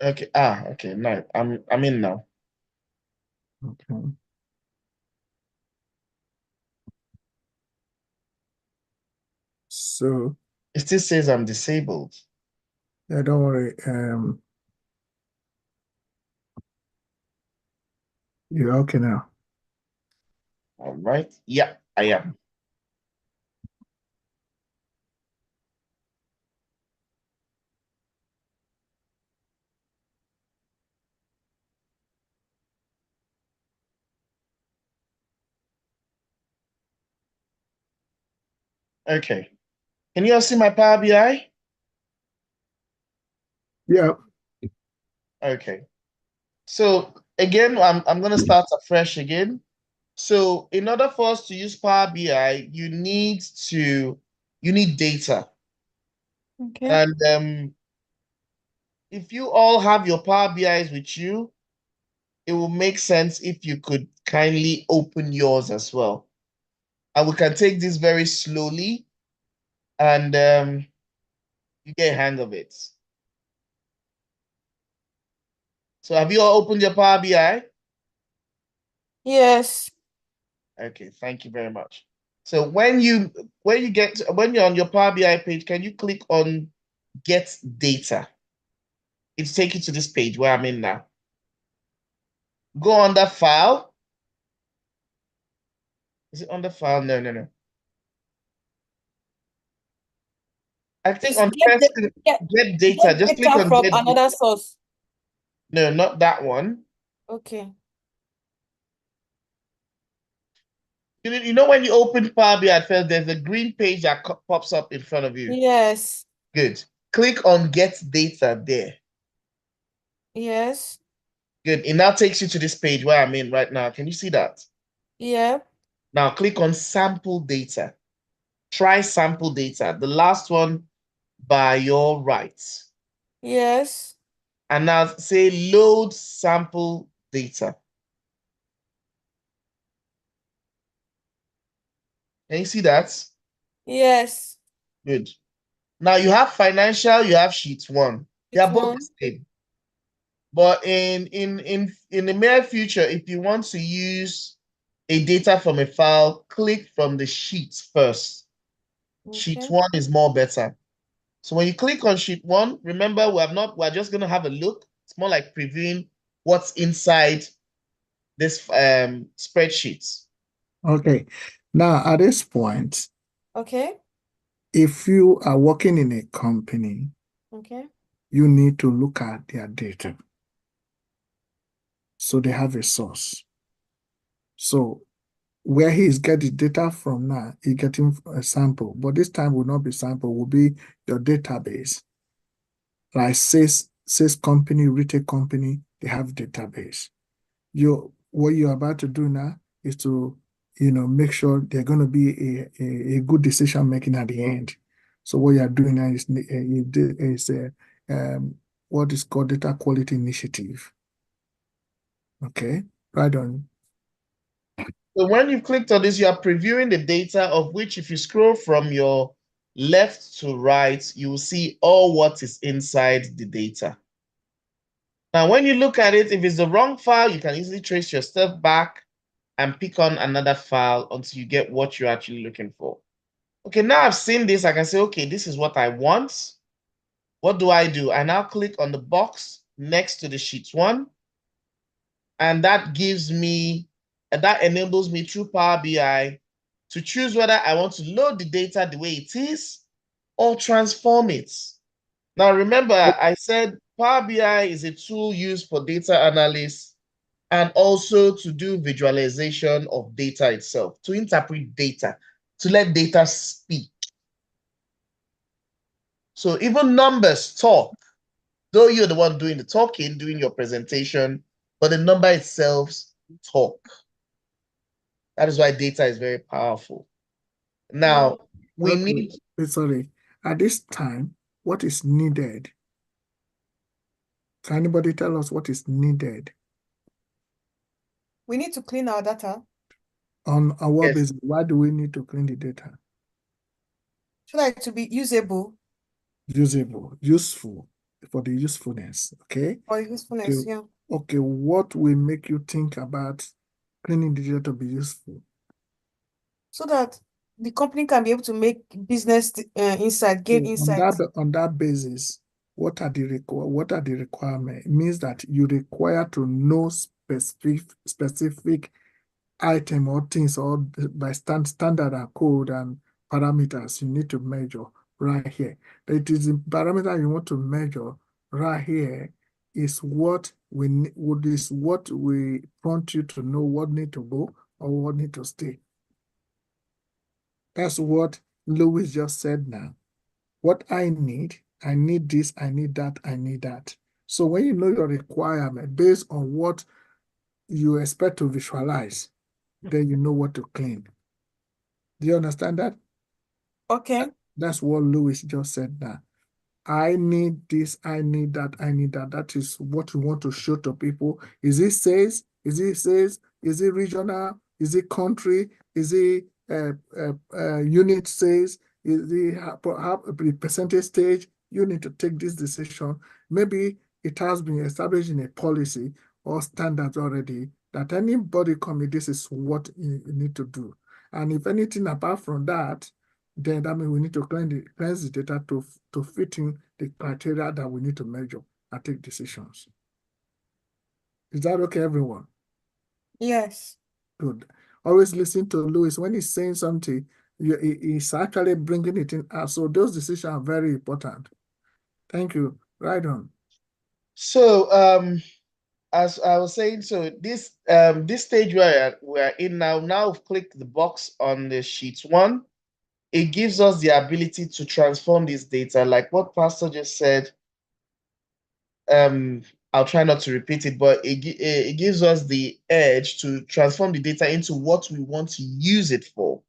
Okay. Okay. Nice. I'm in now. Okay. So, It still says I'm disabled. yeah, don't worry. You're okay now. All right. Yeah, I am. Okay. Can you all see my Power BI? Yeah. Okay. So again, I'm gonna start afresh again. So in order for us to use Power BI, you need data. Okay. And if you all have your Power BIs with you, it will make sense if you could kindly open yours as well. And we can take this very slowly and you get a hang of it. So have you all opened your Power BI? Yes. Okay, thank you very much. So when you're on your Power BI page, can you click on Get Data? It's take you to this page where I'm in now. Go under File. Is it under File? No, no, no. I think It's on first Get Data. get Just click data on from Get Data. another source. No, not that one. Okay. You know when you open Power BI at first, there's a green page that pops up in front of you. Yes. Good. Click on Get Data there. Yes. Good. It now takes you to this page where I'm in right now. Can you see that? Yeah. Now click on Sample Data. Try Sample Data, the last one by your right. Yes. And now say Load Sample Data. Can you see that? Yes. Good. Now you have financial, you have sheet one. They It's are both the one. same. But in the near future, if you want to use a data from a file, click from the sheet first. Sheet Okay. one is more better. So when you click on sheet one, remember we're just gonna have a look. It's more like previewing what's inside this spreadsheet. Okay. Now, at this point, Okay. if you are working in a company, Okay. you need to look at their data. So they have a source. So where he is getting data from now, he's getting a sample, but this time will not be sample, will be your database. Like sales company, retail company, they have database. What you're about to do now is to, make sure they're going to be a good decision making at the end. So what you're doing now is what is called data quality initiative. Okay, right on. So when you've clicked on this, you are previewing the data of which if you scroll from your left to right, you will see all what is inside the data. Now, when you look at it, if it's the wrong file, you can easily trace your step back and pick on another file until you get what you're actually looking for. Okay, now I've seen this, I can say, okay, this is what I want. What do? I now click on the box next to the sheet one, and that enables me through Power BI to choose whether I want to load the data the way it is or transform it. Now, remember, I said Power BI is a tool used for data analysis and also to do visualization of data itself, to interpret data, to let data speak. So even numbers talk, though you're the one doing the talking, doing your presentation, but the number itself talk. That is why data is very powerful. Yeah. Now, we Okay, need, sorry. At this time, what is needed? Can anybody tell us what is needed? We need to clean our data On our yes, basis, why do we need to clean the data? so that it to be usable. Usable, useful. the usefulness. Okay. For usefulness, yeah. Okay. What will make you think about cleaning the data to be useful? So that the company can be able to make business insight, gain So insight. on that basis, what are the requirements? It means that you require to know specific item or things, or by standard and code and parameters you need to measure right here. It is the parameter you want to measure right here is what we prompt you to know what need to go or what need to stay. That's what Louis just said now. What I need this, I need that, I need that. So when you know your requirement based on what you expect to visualize, then you know what to clean. Do you understand that? Okay. That's what Louis just said now. I need this, I need that, I need that. That is what we want to show to people. Is it sales? Is it sales? Is it regional? Is it country? Is it unit sales? Is it the percentage stage? You need to take this decision. Maybe it has been established in a policy or standards already that anybody coming, this is what you need to do. And if anything apart from that, then that means we need to cleanse the data to fit in the criteria that we need to measure and take decisions. Is that okay, everyone? Yes. Good. Always listen to Louis. When he's saying something, he's actually bringing it in. So those decisions are very important. Thank you. Right on. So as I was saying, so this stage where we're in now we've clicked the box on the sheet 1. It gives us the ability to transform this data, like what Pastor just said. I'll try not to repeat it, but it gives us the edge to transform the data into what we want to use it for.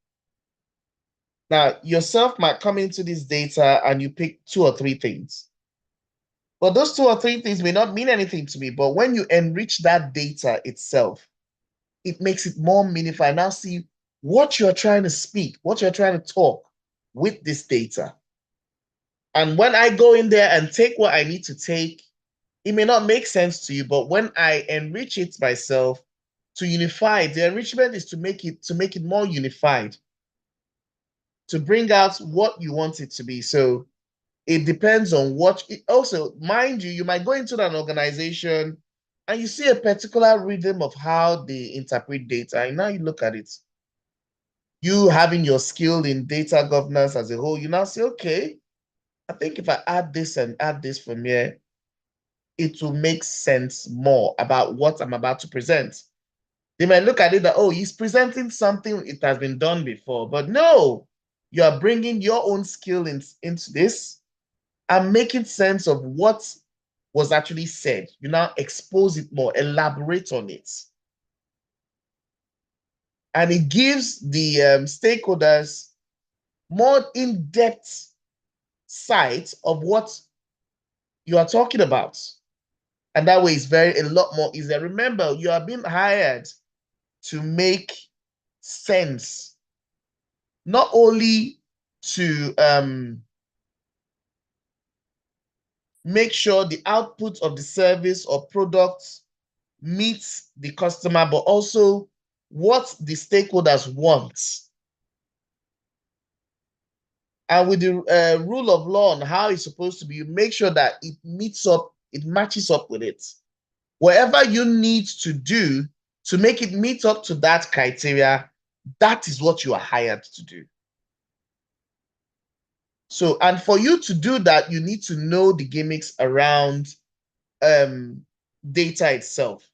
Now, yourself might come into this data and you pick 2 or 3 things. But those 2 or 3 things may not mean anything to me. But when you enrich that data itself, it makes it more meaningful. I now see what you're trying to speak, what you're trying to talk with this data. And when I go in there and take what I need to take, it may not make sense to you, but when I enrich it myself to unify it, the enrichment is to make it more unified, to bring out what you want it to be. So it depends on what also, mind you, you might go into an organization and you see a particular rhythm of how they interpret data, and now you look at it. You having your skill in data governance as a whole, you now say, okay, I think if I add this and add this from here, it will make sense more about what I'm about to present. They might look at it that, oh, he's presenting something, it has been done before. But no, you are bringing your own skill into this and making sense of what was actually said. You now expose it more, elaborate on it. And it gives the stakeholders more in-depth sight of what you are talking about. And that way it's a lot more easier. Remember, you are being hired to make sense, not only to make sure the output of the service or product meets the customer, but also what the stakeholders want. And with the rule of law on how it's supposed to be, you make sure that it meets up, it matches up with it. Whatever you need to do to make it meet up to that criteria, that is what you are hired to do. So, and for you to do that, you need to know the gimmicks around data itself.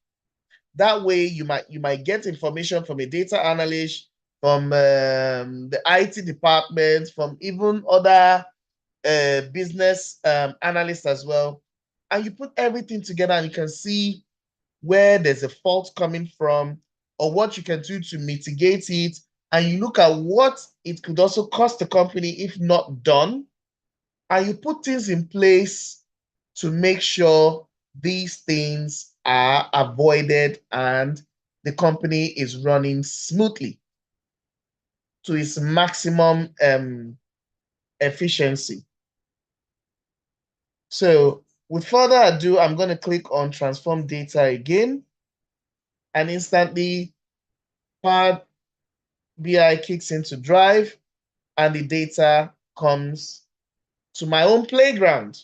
That way, you might get information from a data analyst, from the IT department, from even other business analysts as well, and you put everything together, and you can see where there's a fault coming from, or what you can do to mitigate it, and you look at what it could also cost the company if not done, and you put things in place to make sure these things are avoided and the company is running smoothly to its maximum efficiency. So With further ado, I'm going to click on transform data again, and instantly Power BI kicks into Drive, and the data comes to my own playground.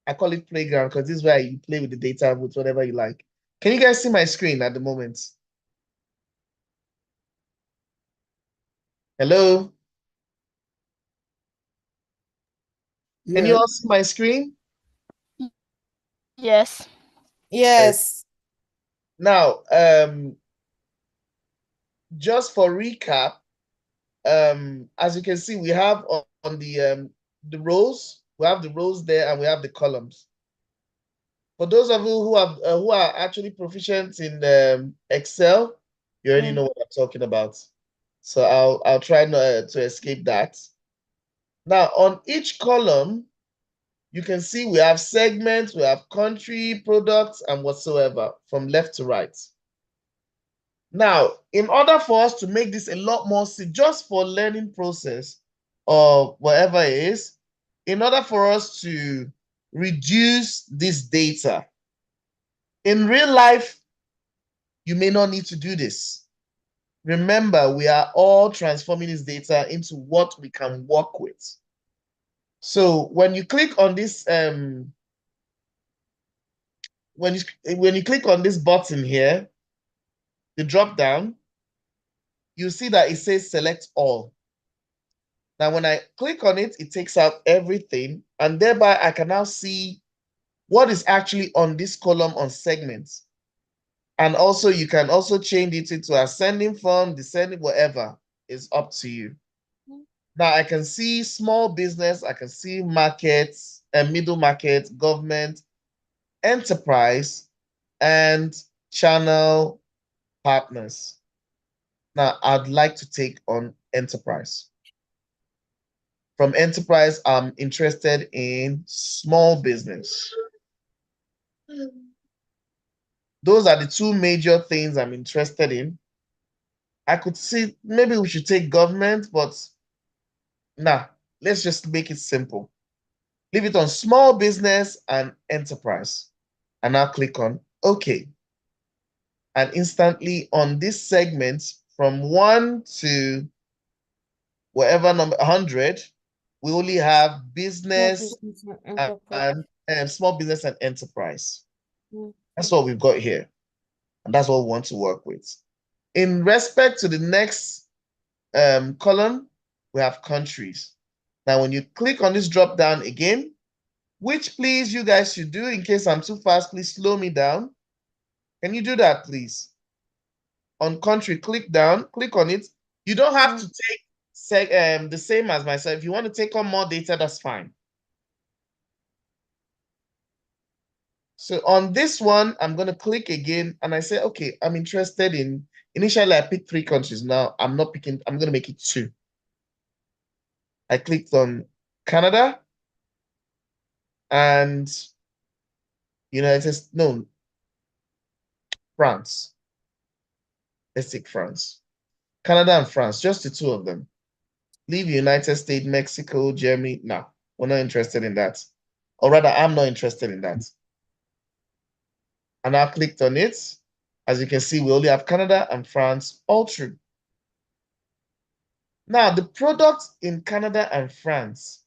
I call it playground because this is where you play with the data with whatever you like. Can you guys see my screen at the moment? Hello? Can you Yeah. all see my screen? Yes. Yes. Now, just for recap, as you can see, we have on the rows, we have the rows there, and we have the columns. For those of you who are actually proficient in Excel, you already know what I'm talking about. So I'll try not to escape that. Now, on each column, you can see we have segments, we have country, products, and whatsoever from left to right. Now, in order for us to make this a lot more just for learning process or whatever it is, in order for us to reduce this data, in real life, you may not need to do this. Remember, we are all transforming this data into what we can work with. So when you click on this, when you click on this button here, the drop down, you see that it says select all. Now, when I click on it, it takes out everything, and thereby I can now see what is actually on this column on segments. And also, you can also change it into ascending form, descending, whatever is up to you. Now, I can see small business, I can see markets, and middle market, government, enterprise, and channel partners. Now, I'd like to take on enterprise. From enterprise, I'm interested in small business. Those are the two major things I'm interested in. I could see maybe we should take government, but nah, let's just make it simple. Leave it on small business and enterprise. And now click on OK. And instantly on this segment from 1 to whatever number 100, we only have business and small business and enterprise. That's what we've got here. And that's what we want to work with. In respect to the next column, we have countries. Now, when you click on this drop down again, which please you guys should do in case I'm too fast, please slow me down. Can you do that, please? On country, click down, click on it. You don't have to take the same as myself. If you want to take on more data, that's fine. So on this one, I'm going to click again and I say, okay, I'm interested in, initially I picked 3 countries. Now I'm not picking, I'm going to make it 2. I clicked on Canada and United States, no, France. Let's take France. Canada and France, just the 2 of them. Leave United States, Mexico, Germany. No, we're not interested in that. Or rather, I'm not interested in that. And I clicked on it. As you can see, we only have Canada and France all true. Now, the products in Canada and France,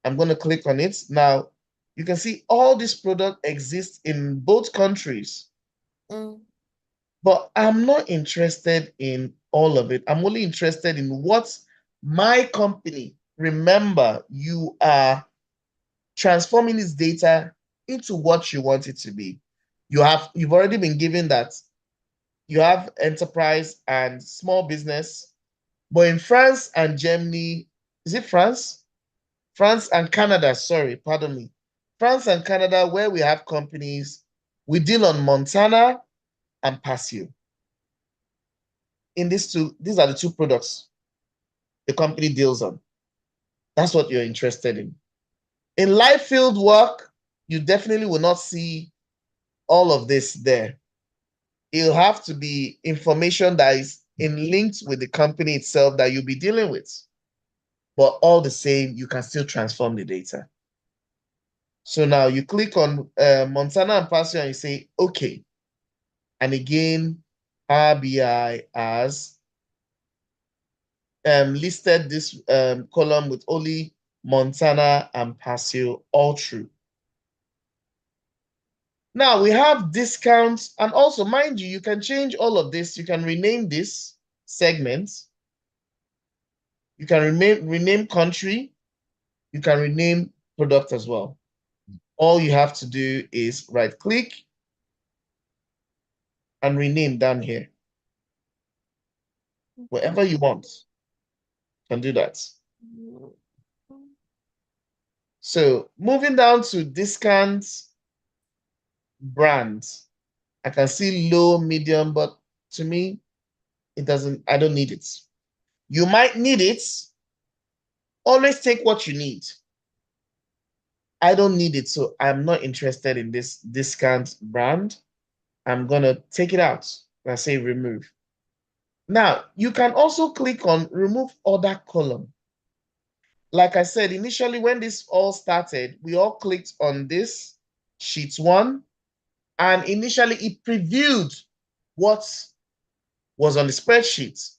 I'm going to click on it. Now, you can see all these products exist in both countries. But I'm not interested in all of it. I'm only interested in what my company, remember, you are transforming this data into what you want it to be. You've already been given that you have enterprise and small business, but in France and Germany, is it France? France and Canada, sorry, pardon me. France and Canada, where we have companies, we deal on Montana and Passio. In these are the 2 products the company deals on. That's what you're interested in. In live field work, you definitely will not see all of this there. It'll have to be information that is linked with the company itself that you'll be dealing with. But all the same, you can still transform the data. So now you click on Montana and Pasture and you say, okay. And again, Power BI has listed this column with only Montana and Pasture all true. Now we have discounts, and also mind you, you can change all of this. You can rename this segment. You can rename country. You can rename product as well. All you have to do is right click and rename down here. Wherever you want, you can do that. So moving down to discounts, brands. I can see low, medium, but to me, it doesn't, I don't need it. You might need it. Always take what you need. I don't need it, so I'm not interested in this discount brand. I'm gonna take it out. I say remove. Now, you can also click on remove other column. Like I said, initially when this all started, we all clicked on this sheet 1, and initially it previewed what was on the spreadsheet.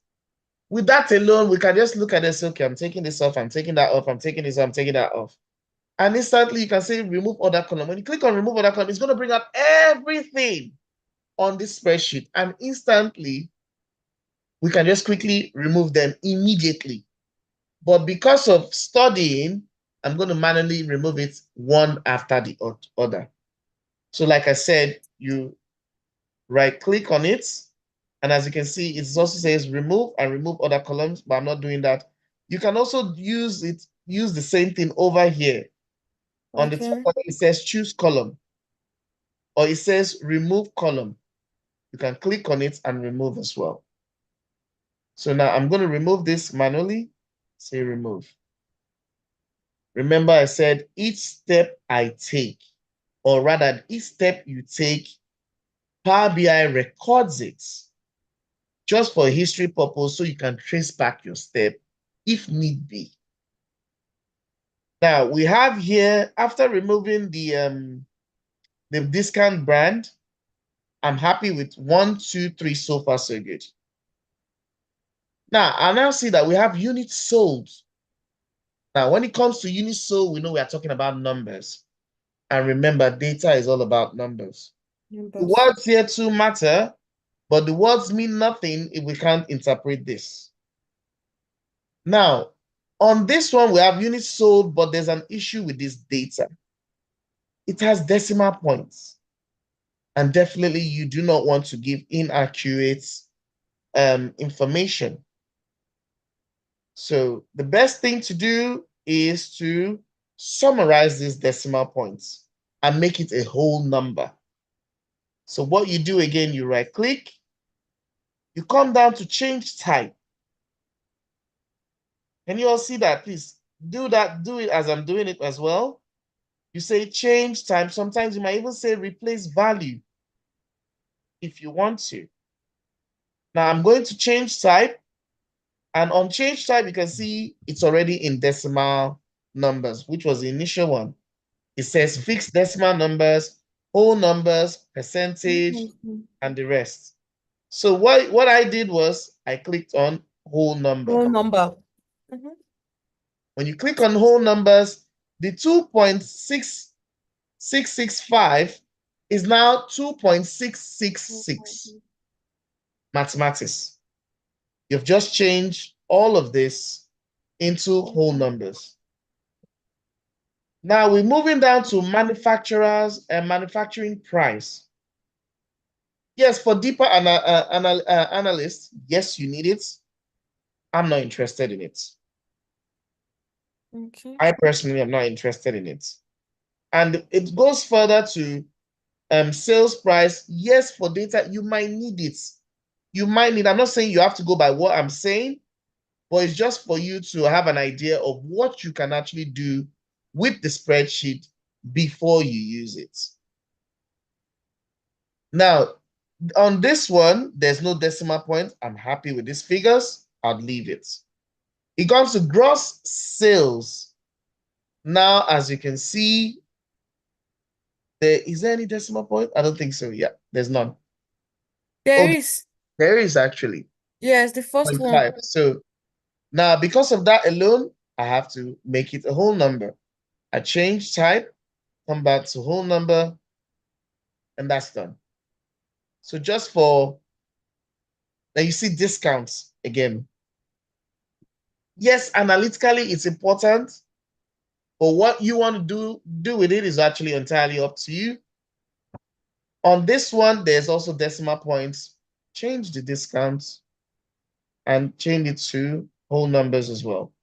With that alone, we can just look at this. Okay, I'm taking this off, I'm taking that off, I'm taking this, I'm taking that off. And instantly you can say remove other column. When you click on remove other column, it's going to bring up everything on this spreadsheet. And instantly, we can just quickly remove them immediately. But because of studying, I'm going to manually remove it one after the other. So like I said, you right click on it. And as you can see, it also says remove and remove other columns, but I'm not doing that. You can also use the same thing over here. On the top of it says choose column, or it says remove column. You can click on it and remove as well. So now I'm going to remove this manually. Say remove. Remember, I said each step I take, or rather, each step you take, Power BI records it just for history purpose, so you can trace back your step if need be. Now we have here, after removing the discount brand, I'm happy with 1, 2, 3 so far, so good. Now I now see that we have units sold. Now, when it comes to units sold, we know we are talking about numbers. And remember, data is all about numbers. The words here too matter, but the words mean nothing if we can't interpret this. Now, on this one, we have units sold, but there's an issue with this data. It has decimal points. And definitely, you do not want to give inaccurate information. So the best thing to do is to summarize these decimal points and make it a whole number. So what you do again, you right click, you come down to change type. Can you all see that? Please do that, do it as I'm doing it as well. You say change type. Sometimes you might even say replace value if you want to. Now I'm going to change type, and on change type, you can see it's already in decimal numbers, which was the initial one. It says fixed decimal numbers, whole numbers, percentage, and the rest. So what I did was I clicked on whole number. Whole number. When you click on whole numbers, the 2.6665 is now 2.666. Mathematics. You've just changed all of this into whole numbers. Now we're moving down to manufacturers and manufacturing price. Yes, for deeper analysts, yes, you need it. I'm not interested in it. Okay. I personally am not interested in it. And it goes further to sales price. Yes, for data, you might need it. You might need, I'm not saying you have to go by what I'm saying, but it's just for you to have an idea of what you can actually do with the spreadsheet before you use it. Now, on this one, there's no decimal point. I'm happy with these figures. I'll leave it. It comes to gross sales. Now, as you can see, Is there any decimal point? I don't think so. Yeah, there's none. There Oh, is. there is actually Yes, the first one. 0.5. So now, because of that alone, I have to make it a whole number. I change type, come back to whole number, and that's done. So just for, now you see discounts again. Yes, analytically it's important, but what you want to do with it is actually entirely up to you. On this one, there's also decimal points. Change the discounts and change it to whole numbers as well.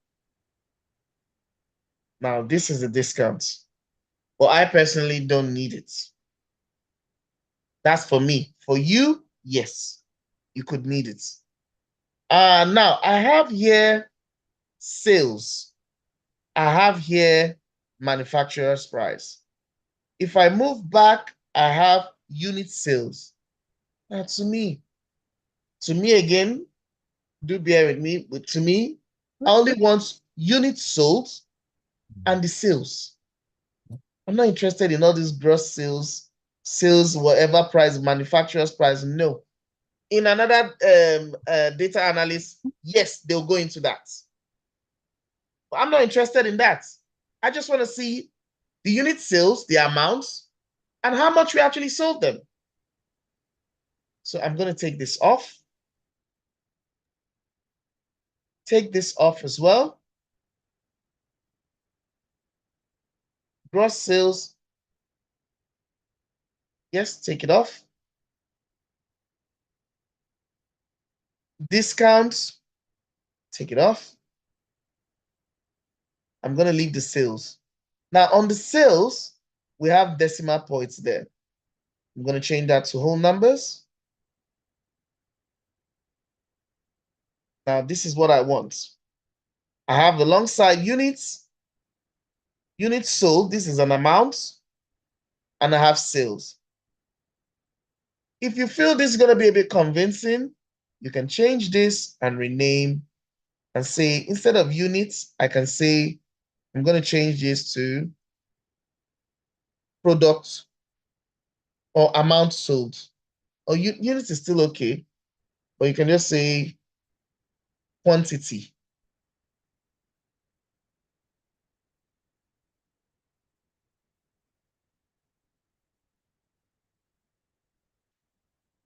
Now, this is the discount, but I personally don't need it. That's for me. For you, yes, you could need it. Now, I have here sales. I have here manufacturer's price. If I move back, I have unit sales. Now, to me again, do bear with me, but to me, I only want units sold and the sales. I'm not interested in all these gross sales, whatever price, manufacturer's price. No. In another data analyst, yes, they'll go into that. But I'm not interested in that. I just want to see the unit sales, the amounts, and how much we actually sold them. So I'm going to take this off. Take this off as well. Gross sales, yes, take it off. Discounts, take it off. I'm going to leave the sales. Now on the sales, we have decimal points there. I'm going to change that to whole numbers. Now this is what I want. I have alongside units sold, this is an amount, and I have sales. If you feel this is going to be a bit convincing, you can change this and rename and say, instead of units, I can say, I'm going to change this to product or amount sold. Or units is still okay, but you can just say quantity.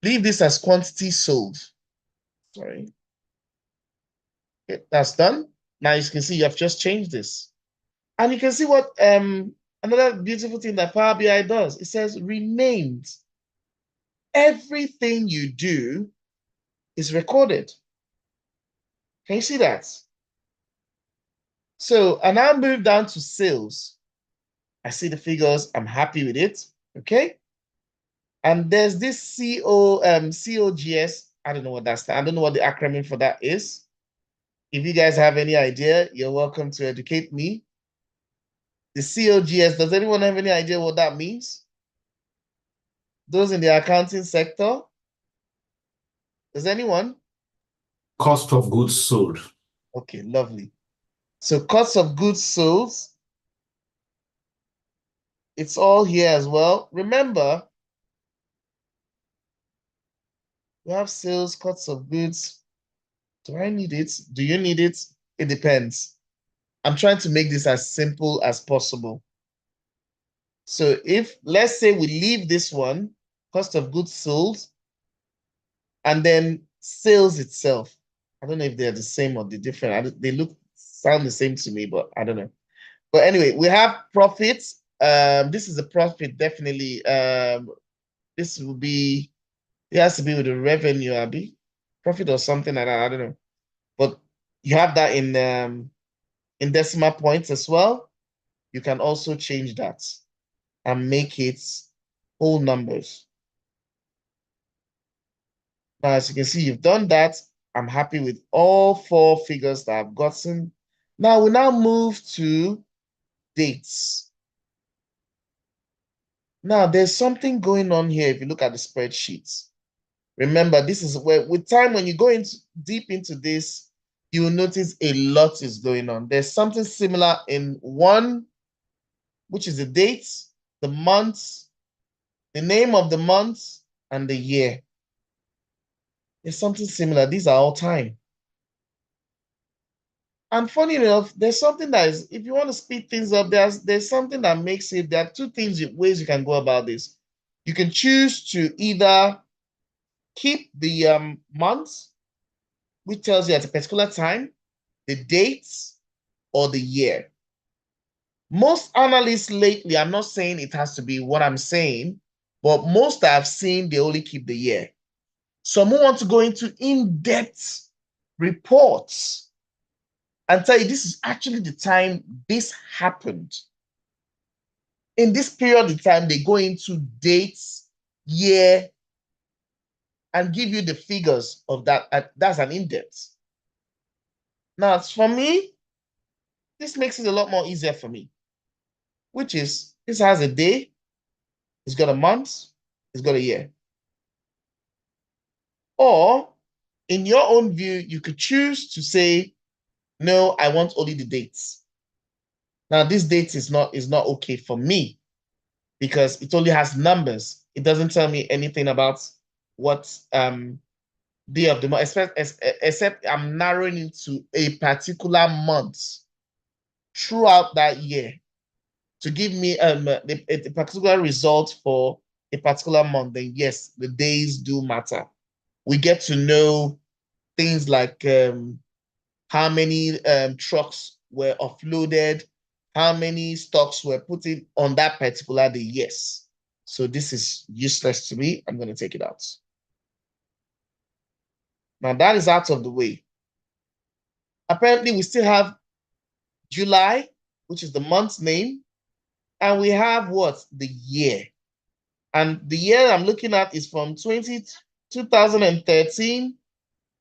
Leave this as quantity sold. Sorry. Okay, that's done. Now you can see you have just changed this. And you can see what another beautiful thing that Power BI does. It says renamed. Everything you do is recorded. Can you see that? So I now move down to sales. I see the figures. I'm happy with it. Okay. And there's this COGS. I don't know what that's. I don't know what the acronym for that is. If you guys have any idea, you're welcome to educate me. The COGS, does anyone have any idea what that means? Those in the accounting sector? Does anyone? Cost of goods sold. Okay, lovely. So cost of goods sold, it's all here as well. Remember, we have sales, cost of goods. Do I need it? Do you need it? It depends. I'm trying to make this as simple as possible. So if, let's say we leave this one, cost of goods sold, and then sales itself. I don't know if they're the same or the different. They sound the same to me, but I don't know. But anyway, we have profits. This is a profit, definitely. This will be, it has to be with the revenue, Abby. Profit or something like that. I don't know. But you have that in decimal points as well. You can also change that and make it whole numbers. Now, as you can see, you've done that. I'm happy with all four figures that I've gotten. Now we now move to dates. Now there's something going on here if you look at the spreadsheets. Remember, this is where with time when you go deep into this, you will notice a lot is going on. There's something similar in one, which is the dates, the months, the name of the month, and the year. There's something similar. These are all time. And funny enough, there's something that is, if you want to speed things up, there's something that makes it, there are two ways you can go about this. You can choose to either keep the month, which tells you at a particular time, the dates, or the year. Most analysts lately, I'm not saying it has to be what I'm saying, but most I've seen, they only keep the year. Some who want to go into in-depth reports and tell you this is actually the time this happened. In this period of time, they go into dates, year, and give you the figures of that. That's an in-depth. Now, for me, this makes it a lot more easier for me, which is this has a day, it's got a month, it's got a year. Or in your own view, you could choose to say, no, I want only the dates. Now, this date is not okay for me because it only has numbers. It doesn't tell me anything about what day of the month, except I'm narrowing into a particular month throughout that year to give me a particular result for a particular month. Then yes, the days do matter. We get to know things like how many trucks were offloaded, how many stocks were put in on that particular day. Yes. So this is useless to me. I'm going to take it out. Now that is out of the way. Apparently, we still have July, which is the month's name, and we have what? The year. And the year I'm looking at is from 2013,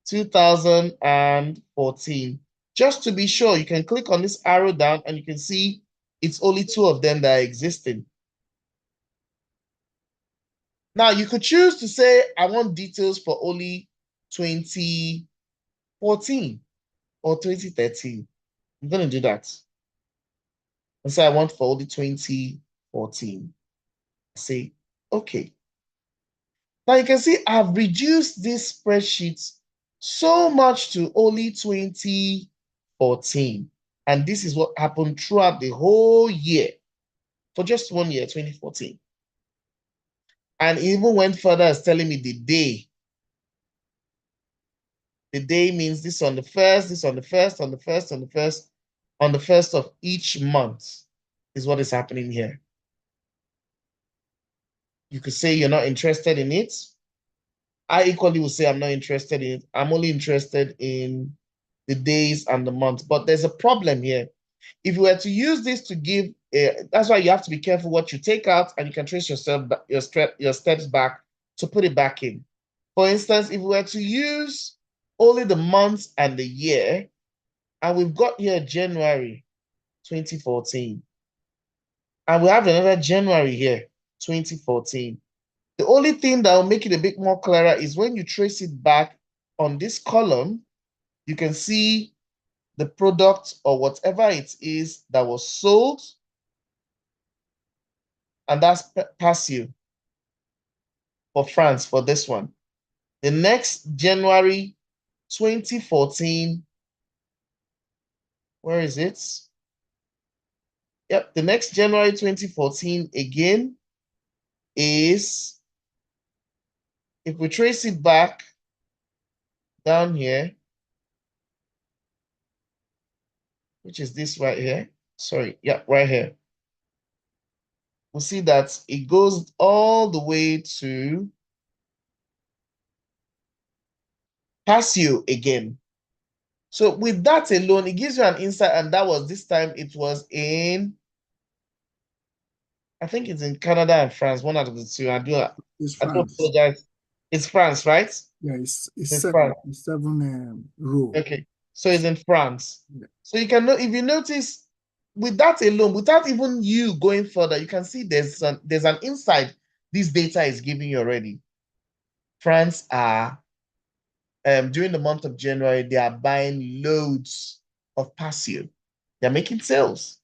2014. Just to be sure, you can click on this arrow down and you can see it's only two of them that are existing. Now, you could choose to say, I want details for only 2014 or 2013. I'm going to do that. And say I want for only 2014. Say, okay. Now you can see I've reduced this spreadsheet so much to only 2014. And this is what happened throughout the whole year, for just 1 year, 2014. And even went further as telling me the day. The day means this on the first, this on the first, on the first, on the first, on the first of each month is what is happening here. You could say you're not interested in it. I equally will say I'm not interested in it. I'm only interested in the days and the months. But there's a problem here. If you were to use this to give, that's why you have to be careful what you take out, and you can trace yourself your steps back to put it back in. For instance, if we were to use only the months and the year, and we've got here January 2014, and we have another January here, 2014. The only thing that will make it a bit more clearer is when you trace it back on this column, you can see the product or whatever it is that was sold, and that's past you for France for this one. The next January 2014, where is it? Yep, the next January 2014 again is, if we trace it back down here, which is this right here. Sorry, yeah, right here. We'll see that it goes all the way to Passio again. So with that alone, it gives you an insight, and that was this time it was in, I think it's in Canada and France, one out of the two. It's I do France. apologize. It's France, right? Yeah, it's It's seven. France. It's seven row. Okay, so it's in France. Yeah. So you can know, if you notice, with that alone, without even you going further, you can see there's an insight this data is giving you already. France are during the month of January, they are buying loads of Passio. They're making sales.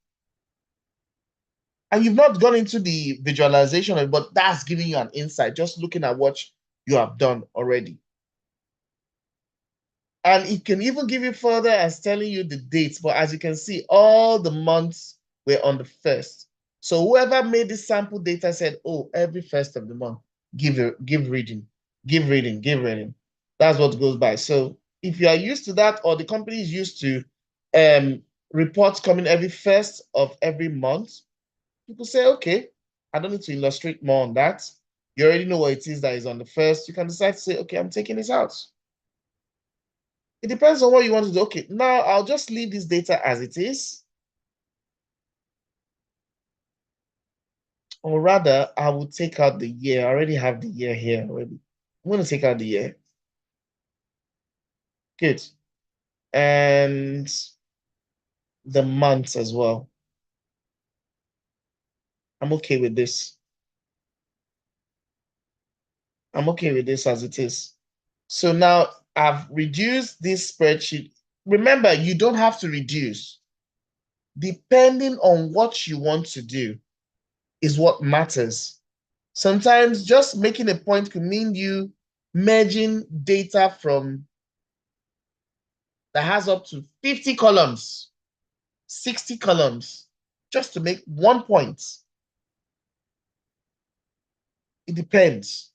And you've not gone into the visualization of it, but that's giving you an insight, just looking at what you have done already. And it can even give you further as telling you the dates. But as you can see, all the months were on the 1st. So whoever made this sample data said, oh, every 1st of the month, give reading, give reading, give reading. That's what goes by. So if you are used to that, or the company is used to reports coming every 1st of every month, people say, okay, I don't need to illustrate more on that. You already know what it is that is on the 1st. You can decide to say, okay, I'm taking this out. It depends on what you want to do. Okay, now I'll just leave this data as it is. Or rather, I will take out the year. I already have the year here already. I'm going to take out the year. Good. And the months as well. I'm okay with this. I'm okay with this as it is. So now I've reduced this spreadsheet. Remember, you don't have to reduce. Depending on what you want to do is what matters. Sometimes just making a point could mean you merging data from that has up to 50 columns, 60 columns, just to make one point. It depends.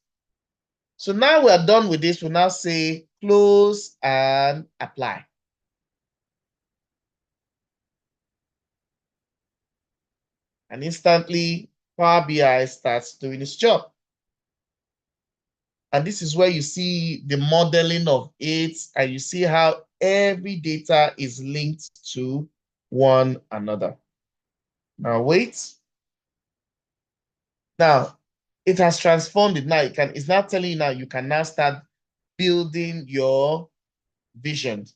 So now we are done with this. We'll now say close and apply. And instantly, Power BI starts doing its job. And this is where you see the modeling of it, and you see how every data is linked to one another. Now wait. Now it has transformed it. Now it's now telling you now you can now start building your vision.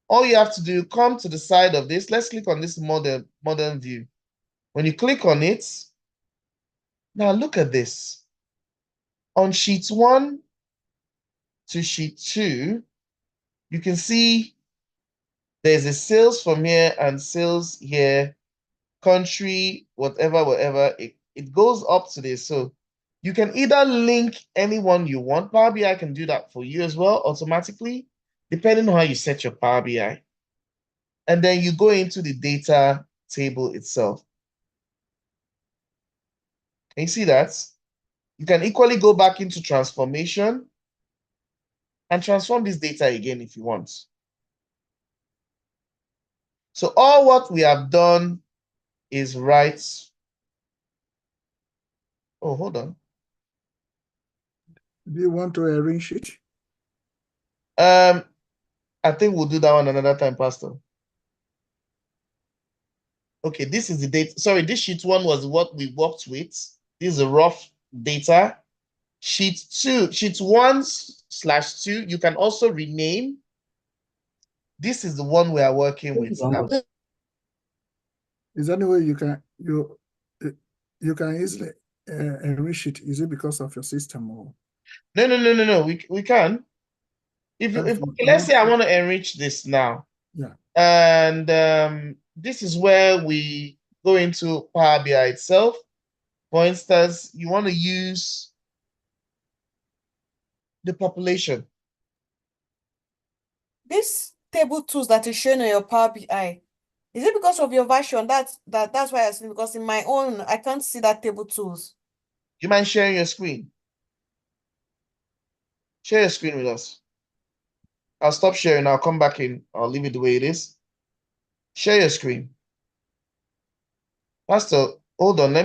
All you have to do, come to the side of this. Let's click on this modern view. When you click on it, now look at this. On sheet 1 to sheet 2, you can see there's a sales from here and sales here, country, whatever. It goes up to this. So you can either link anyone you want. Power BI can do that for you as well automatically, depending on how you set your Power BI. And then you go into the data table itself. Can you see that? You can equally go back into transformation and transform this data again if you want. So all what we have done is write. Oh, hold on. Do you want to arrange it? I think we'll do that one another time, Pastor. Okay, this is the data. Sorry, this sheet 1 was what we worked with. This is a rough data. Sheet 1/2, you can also rename. This is the one we are working with now. Is there any way you can easily enrich it? Is it because of your system or? No. We can. Okay, let's say I want to enrich this now. Yeah. And this is where we go into Power BI itself. For instance, you want to use the population. This table tools that is shown on your Power BI, is it because of your version? That's why I see, because in my own, I can't see that table tools. Do you mind sharing your screen? Share your screen with us. I'll stop sharing. I'll come back in. I'll leave it the way it is. Share your screen. Pastor, hold on.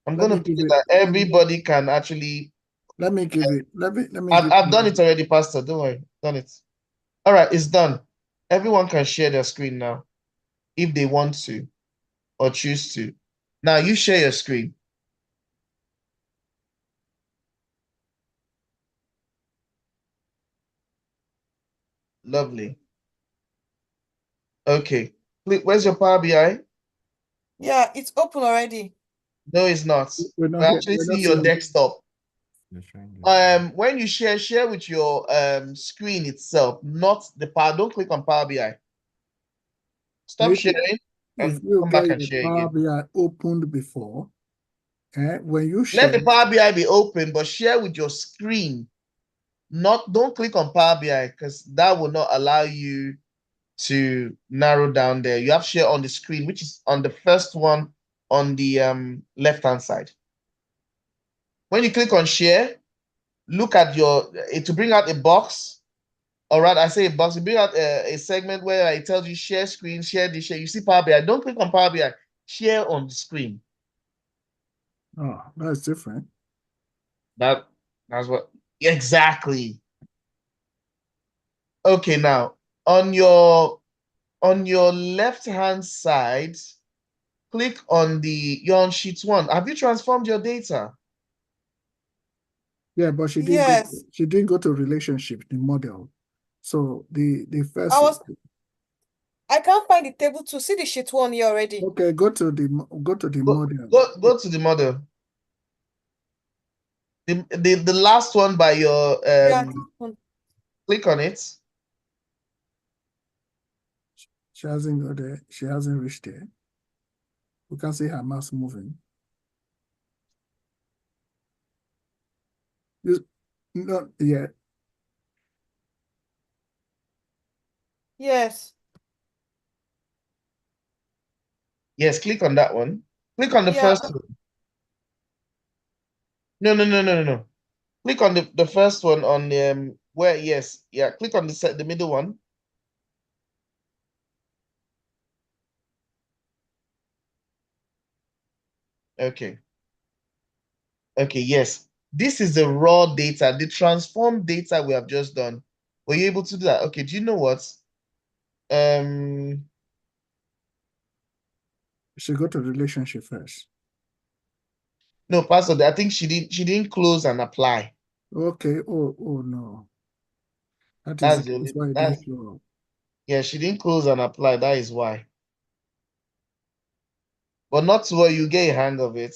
I'm going to put it that everybody can actually. Let me give it. Let me. I've done it already, Pastor. Don't worry. Done it. All right, it's done. Everyone can share their screen now if they want to or choose to. Now you share your screen. Lovely. Okay. Where's your Power BI? Yeah, it's open already. No, it's not. We're not actually seeing your desktop. When you share with your screen itself, not the power. Don't click on Power BI. Stop sharing. if and you come get back and your share Power again. BI opened before, when you Let share, the Power BI be open, but share with your screen. Don't click on Power BI because that will not allow you to narrow down there. You have share on the screen, which is on the first one on the left-hand side. When you click on share, look at to bring out a box, or rather, I say a box, you bring out a segment where it tells you share screen, share the share. You see Power BI. Don't click on Power BI. Share on the screen. oh, that's different. That's what exactly. Okay, now on your left-hand side, click on you're on sheet 1. Have you transformed your data? Yeah, but Yes. she didn't go to relationship, the model. So the first, I can't find the table to see the sheet 1 here already. okay, go to the model. Go to the model. The last one by your Yeah. click on it. She hasn't got there. She hasn't reached there. We can see her mouse moving. Not yet. Yes. Yes, click on that one. Click on the Yeah. first one. No. Click on the first one on the where yes, yeah, click on the middle one. Okay. Okay, yes. This is the raw data, the transformed data we have just done. Were you able to do that? Okay, do you know what? She go to relationship first. No, Pastor, I think she didn't close and apply. Okay. Oh no. That's the That's only why it didn't that's show up. yeah, she didn't close and apply. That is why. But not to where you get a hang of it.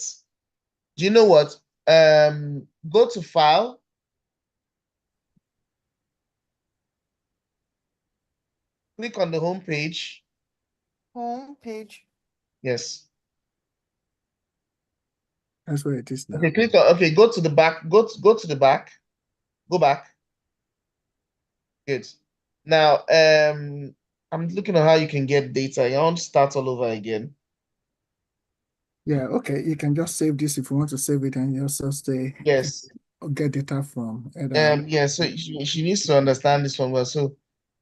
Do you know what? Go to file, click on the home page. Home page. Yes. That's where it is now. Okay, go to the back. Go to the back. Go back. Good. Now, I'm looking at how you can get data. I want to start all over again. Yeah, okay. You can just save this if you want to save it and you also stay Yes. get data from Yeah, so she needs to understand this one well. So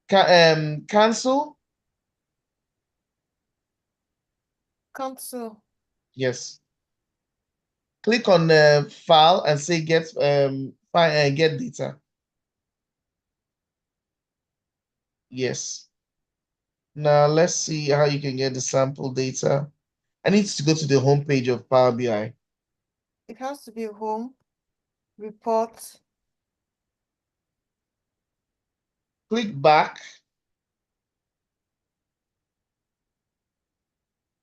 cancel. Cancel. Yes. Click on the file and say get get data. Yes. Now let's see how you can get the sample data. I need to go to the home page of Power BI. It has to be home, report. Click back.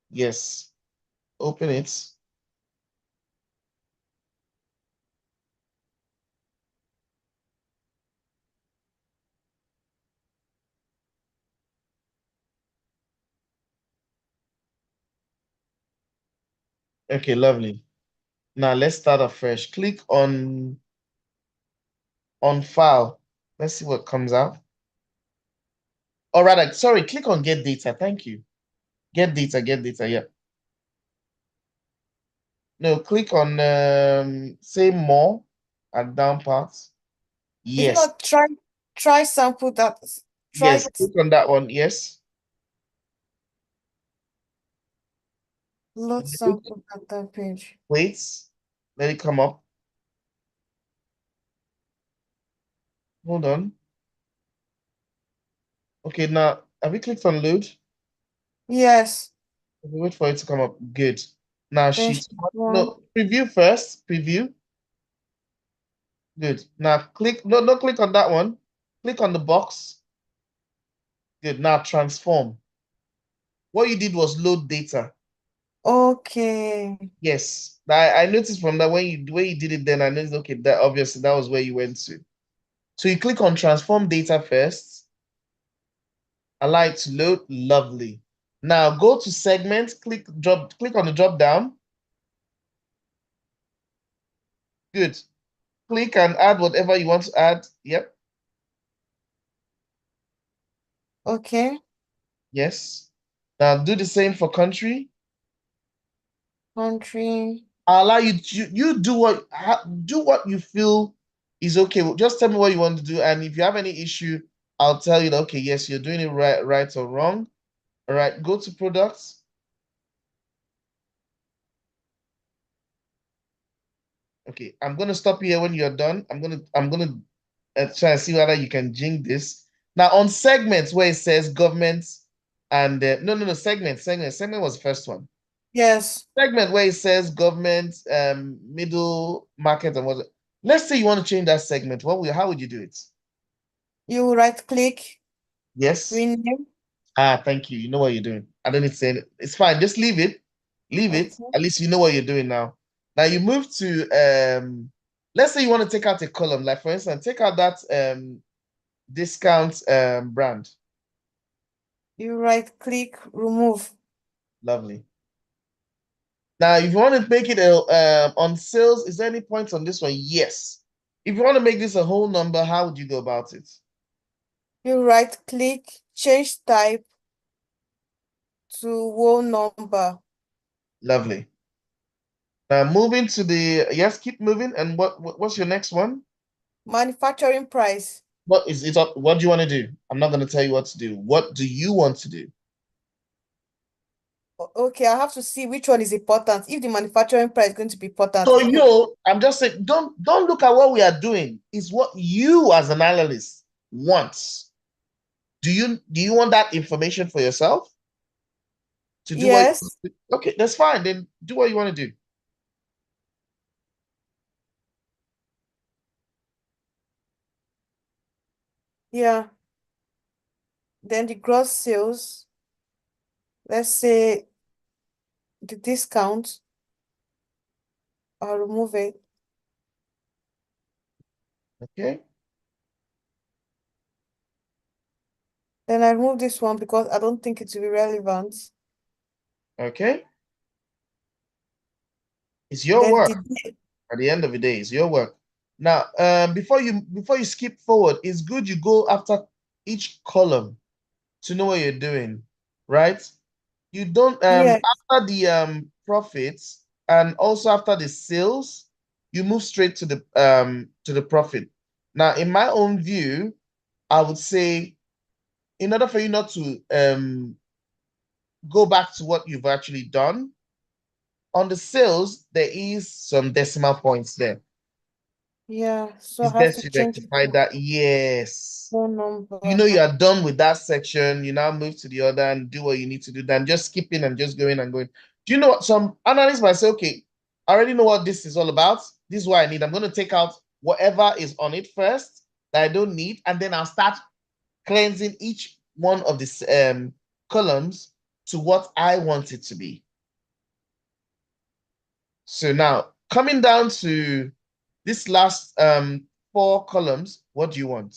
Yes. Open it. Okay, lovely. Now let's start afresh. Click on file. Let's see what comes out. Or rather, sorry, click on get data. Thank you. Get data. Yeah. No, click on say more at down parts. Is it Yes. not try sample that? Try Yes. Click on that one. Yes. load sample data page. Wait. Let it come up. Hold on. Okay, now have you clicked on load? Yes. Okay, wait for it to come up. Good. Now Then sheet sheet one. 1. No, preview first. Preview. Good. Now click. No, don't click on that one. Click on the box. Good. Now transform. What you did was load data. Okay. Yes. I noticed from that when you did it, then I noticed okay, that obviously that was where you went to. So you click on transform data first. Allow it to load. Lovely. Now go to segment, click on the drop down. Good. Click and add whatever you want to add. Yep. Okay. Yes. Now do the same for country. Country. I'll allow you to you do what you feel is okay. Just tell me what you want to do, and if you have any issue, I'll tell you that okay, yes, you're doing it right or wrong. All right, go to products. Okay, I'm gonna stop here when you're done. I'm gonna try and see whether you can jing this. Now on segments where it says government and no segment was the first one. Yes. Segment where it says government, middle market and what. Let's say you want to change that segment. How would you do it? You right click, Yes. rename. Thank you. You know what you're doing. I don't need to say it. It's fine. Just leave it. Leave it. Okay. At least you know what you're doing now. Now you move to let's say you want to take out a column, like for instance, take out that discount brand. You right click, remove. Lovely. Now, if you want to make it on sales, is there any points on this one? Yes. If you want to make this a whole number, how would you go about it? You right click, change type to whole number. Lovely. Now moving to the yes, keep moving. And what's your next one? Manufacturing price. What is it up? What do you want to do? I'm not going to tell you what to do. What do you want to do? Okay, I have to see which one is important. If the manufacturing price is going to be important. So Okay. I'm just saying, don't look at what we are doing. It's what you as an analyst wants. Do you want that information for yourself? To do what? Yes. Okay, that's fine. Then do what you want to do. Yeah. Then the gross sales, let's say the discount, I'll remove it. Okay. Then I remove this one because I don't think it will be relevant. Okay. It's your Then work. the At the end of the day, it's your work. Now, before you skip forward, it's good you go after each column to know what you're doing, right? You don't yeah, after the profits and also after the sales, you move straight to the profit. Now, in my own view, I would say in order for you not to go back to what you've actually done, on the sales, there is some decimal points there. yeah. So It's I have to best you change it rectify to that. Yes. phone You number. know you are done with that section. You now move to the other and do what you need to do. Then just skipping and just going and going. Do you know what? Some analysts might say, okay, I already know what this is all about. This is what I need. I'm going to take out whatever is on it first that I don't need. And then I'll start cleansing each one of these columns to what I want it to be. So now coming down to this last 4 columns, what do you want?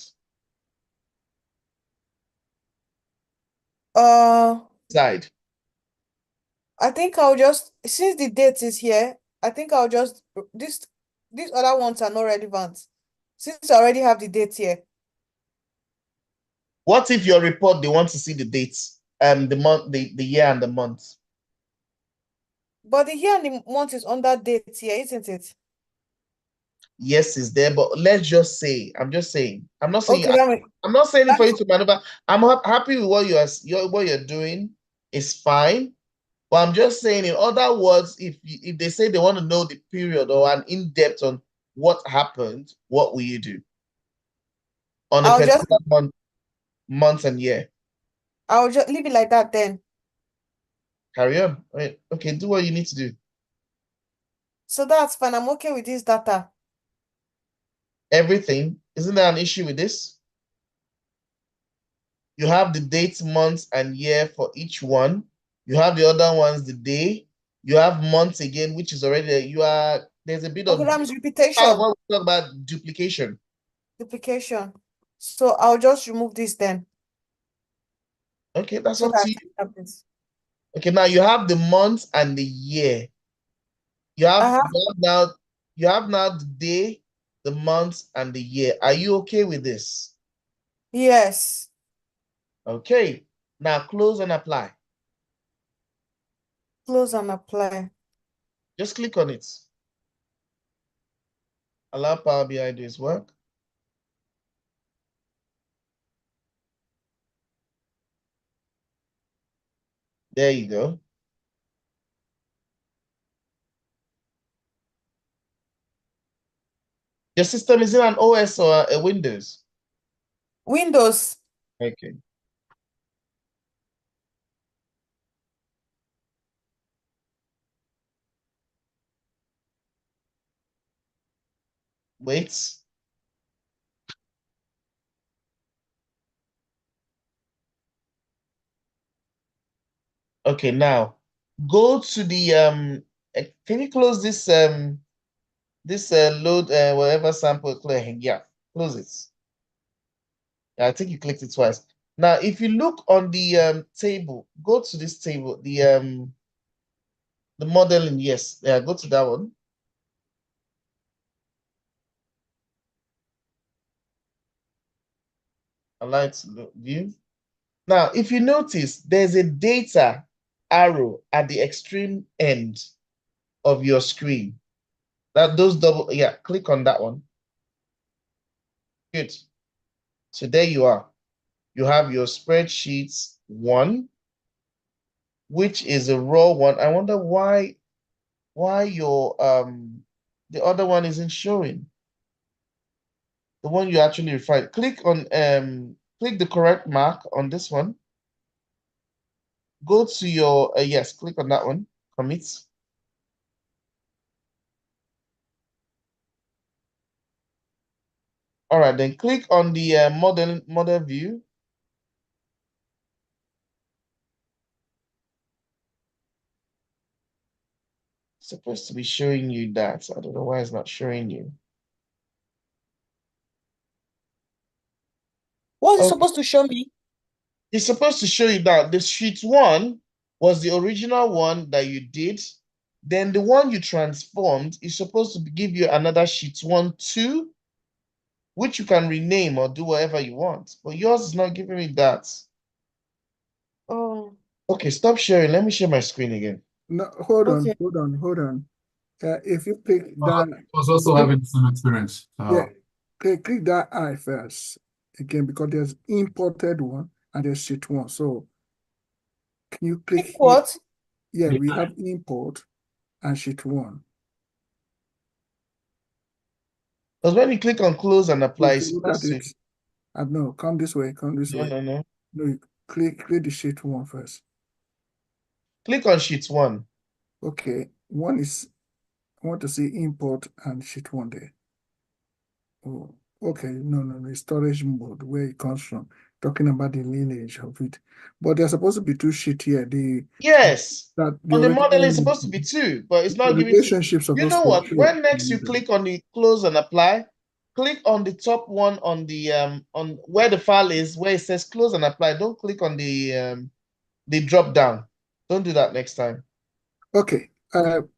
Side. I think I'll just, since the date is here, I think I'll just these other ones are not relevant. Since I already have the date here. What if your report they want to see the dates, the month, the year and the month? But the year and the month is under date here, isn't it? Yes, it's there, but let's just say, I'm just saying, I'm not saying Okay, I'm not saying it that for you means to maneuver. I'm happy with what what you're doing. It's fine. But I'm just saying, in other words, if they say they want to know the period or an in-depth on what happened, what will you do on a I'll just particular month and year? leave it like that then. Carry on. I mean, okay, do what you need to do. So that's fine. I'm okay with this data. Everything. Isn't there an issue with this? You have the date, month, and year for each one. You have the other ones, the day. You have months again, which is already there's a bit Okay, of that means part of repetition, what we talk about duplication. duplication. So I'll just remove this then. Okay, that's So up that to I you. can have this. Okay, now you have the month and the year. You have, Uh-huh. you have now the day, the month, and the year. Are you okay with this? Yes. Okay. Now close and apply. Close and apply. Just click on it. Allow Power BI to do its work. There you go. Your system is in an OS or a Windows? Windows. Okay. Wait. Okay, now go to the can you close this load whatever sample clear? Yeah, close it. I think you clicked it twice. Now, if you look on the table, go to this table, the modeling, yes. Yeah, go to that one. Allow it to view. Now, if you notice, there's a data arrow at the extreme end of your screen. Those double, yeah, click on that one. Good. So there you are. You have your spreadsheet one, which is a raw one. I wonder why your the other one isn't showing. The one you actually refined. Click on click the correct mark on this one. Go to your yes, click on that one. Commit. All right, then click on the model view. It's supposed to be showing you that. I don't know why it's not showing you. What's it Okay. supposed to show me? It's supposed to show you that the sheet one was the original one that you did. Then the one you transformed is supposed to give you another sheet one, two, which you can rename or do whatever you want. But yours is not giving me that. Oh, Okay, stop sharing. Let me share my screen again. No, hold on, okay. hold on, hold on. If you click that, I was also having the same experience. yeah, click that I first again because there's imported one and there's sheet one. So can you click Pick here? what? Yeah, Yeah. we have import and sheet one. Because when you click on close and apply, If it's you look at supposed to. it, no, come this way, come this No, way. no, no. No, you click the sheet one first. Click on sheet one. Okay, one is, I want to see import and sheet one there. Oh, okay, no, storage mode, where it comes from, talking about the lineage of it. But there's supposed to be two sheet here. Yes. That the On the model, original it's supposed to be two, but it's not the giving. relationship You supposed know to what? show. When next you click on the close and apply, click on the top one on the on where the file is, where it says close and apply. Don't click on the drop down. Don't do that next time. Okay.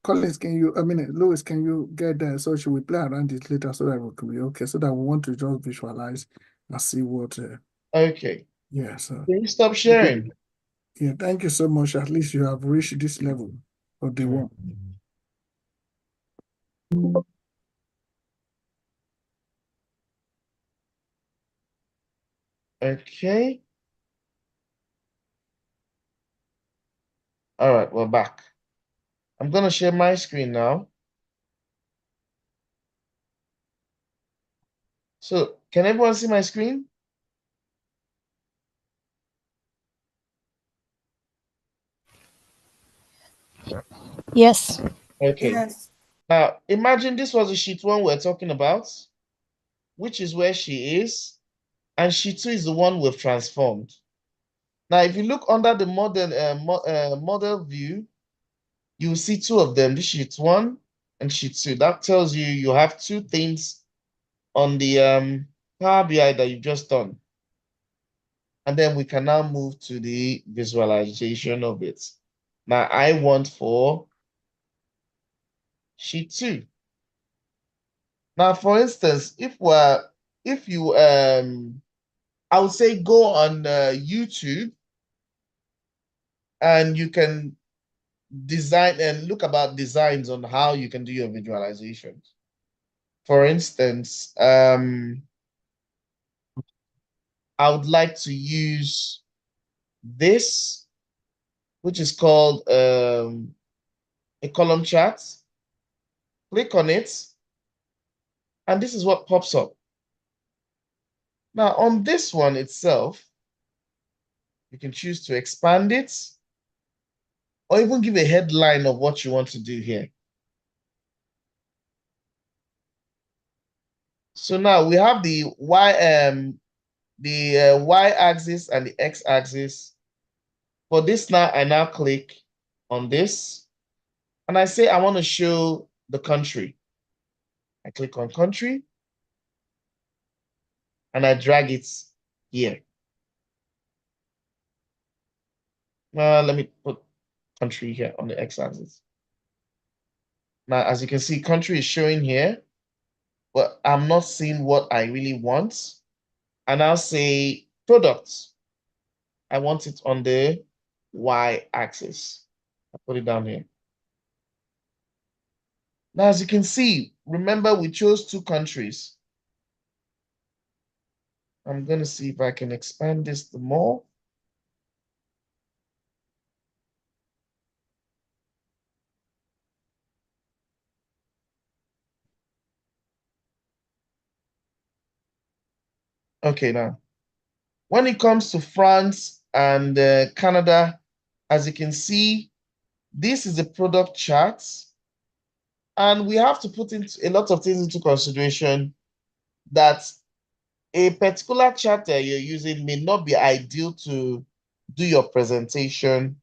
Collins, Louis, can you get there so she will play around it later so that we can be okay, so that we want to just visualize and see what Okay. yeah, so Can you stop sharing? yeah, thank you so much. At least you have reached this level of the one. Okay. All right, we're back. I'm gonna share my screen now. So can everyone see my screen? Yes. Okay. Yes. Now imagine this was the sheet one we're talking about, which is where she is, and sheet two is the one we've transformed. Now, if you look under the model view, you will see two of them, this sheet one and sheet two. That tells you you have two things on the Power BI that you've just done. And then we can now move to the visualization of it. Now I want for sheet 2. Now, for instance, if you I would say go on YouTube and you can design and look about designs on how you can do your visualizations. For instance, I would like to use this, which is called a column chart. Click on it, and this is what pops up. Now, on this one itself, you can choose to expand it or even give a headline of what you want to do here. So now we have the y-axis and the x-axis. For this now, I now click on this, and I say I want to show the country. I click on country, and I drag it here. Let me put country here on the x-axis. Now, as you can see, country is showing here, but I'm not seeing what I really want. And I'll say products. I want it on the y-axis. I put it down here. Now, as you can see, remember we chose 2 countries. I'm going to see if I can expand this more. Okay, now, when it comes to France and Canada, as you can see, this is a product chart. And we have to put into a lot of things into consideration that a particular chart that you're using may not be ideal to do your presentation.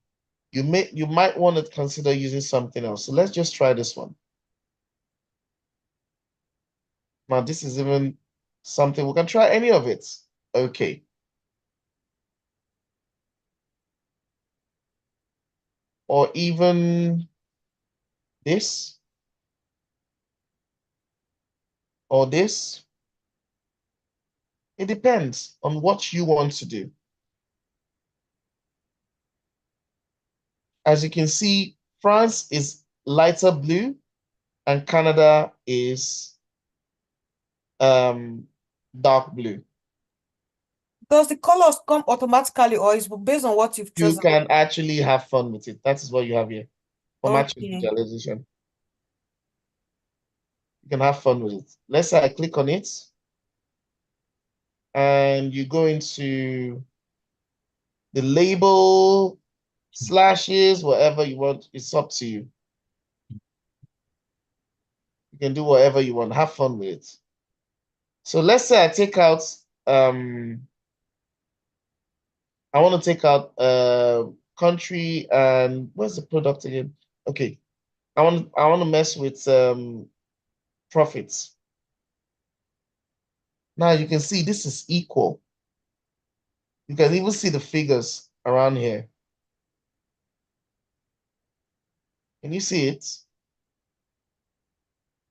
You might want to consider using something else. So let's just try this one. Now, this is even something we can try any of it. Okay. Or even this. Or this. It depends on what you want to do. As you can see, France is lighter blue and Canada is dark blue. Does the colors come automatically or is it based on what you've You chosen? can actually have fun with it. That is what you have here for matching Okay. visualization. You can have fun with it. Let's say I click on it and you go into the label, slashes, whatever you want. It's up to you. You can do whatever you want. Have fun with it. So let's say I take out I want to take out country and where's the product again? Okay. I want to mess with profits. Now you can see this is equal. You can even see the figures around here. Can you see it?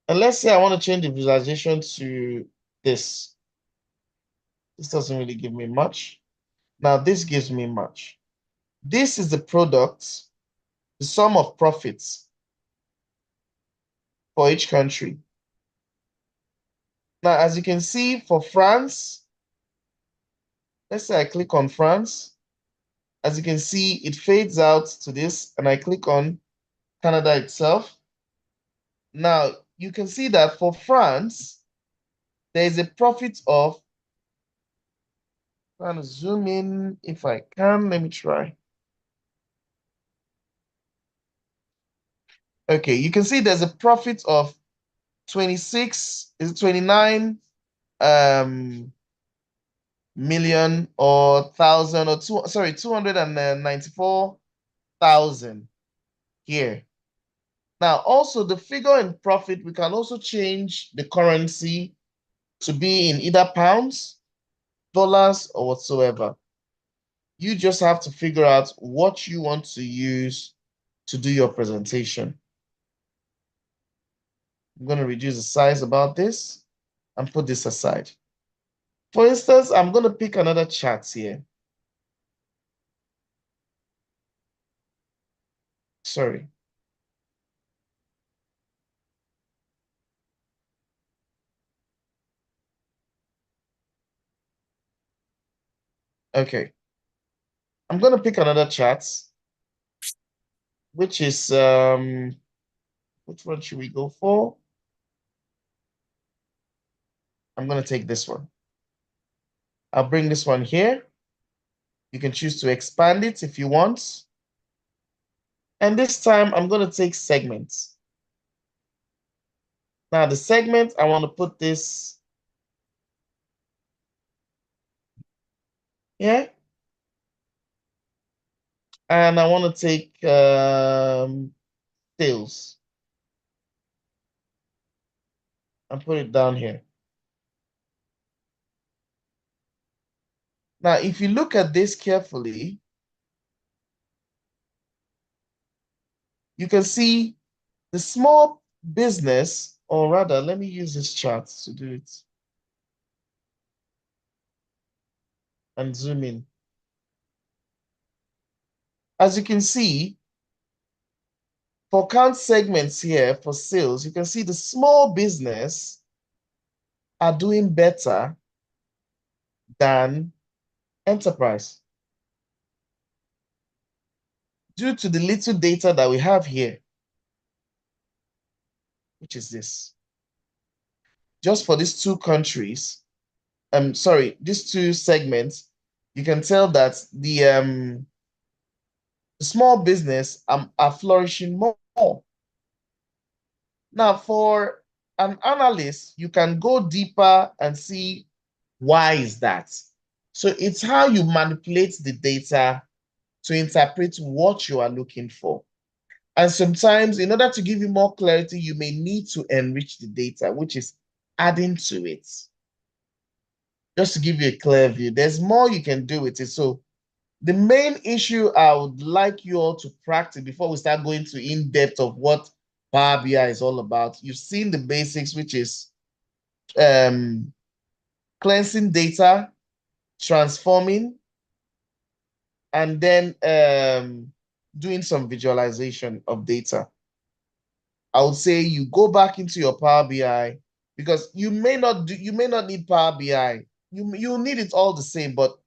And let's say I want to change the visualization to this. This doesn't really give me much. Now this gives me much. This is the product, the sum of profits for each country. Now, as you can see for France, let's say I click on France. As you can see, it fades out to this, and I click on Canada itself. Now, you can see that for France, there is a profit of, I'm trying to zoom in if I can. Let me try. Okay, you can see there's a profit of 26, is it 29 million or thousand or 294,000 here. Now, also the figure in profit, we can also change the currency to be in either pounds, dollars, or whatsoever. You just have to figure out what you want to use to do your presentation. I'm going to reduce the size about this and put this aside. For instance, I'm going to pick another chart here. Sorry. Okay. I'm going to pick another chart, which is, which one should we go for? I'm going to take this one. I'll bring this one here. You can choose to expand it if you want. And this time I'm going to take segments. Now the segment, I want to put this here. And I want to take sales and put it down here. Now, if you look at this carefully, you can see the small business, or rather, let me use this chart to do it and zoom in. As you can see, for count segments here for sales, you can see the small business are doing better than enterprise due to the little data that we have here, which is this. Just for these two countries, these two segments, you can tell that the small business are flourishing more. Now, for an analyst, you can go deeper and see why is that. So it's how you manipulate the data to interpret what you are looking for. And sometimes, in order to give you more clarity, you may need to enrich the data, which is adding to it. Just to give you a clear view, there's more you can do with it. So the main issue I would like you all to practice before we start going to in-depth of what Power BI is all about. You've seen the basics, which is cleansing data, transforming, and then doing some visualization of data. I would say you go back into your Power BI because you may not need Power BI. You need it all the same, but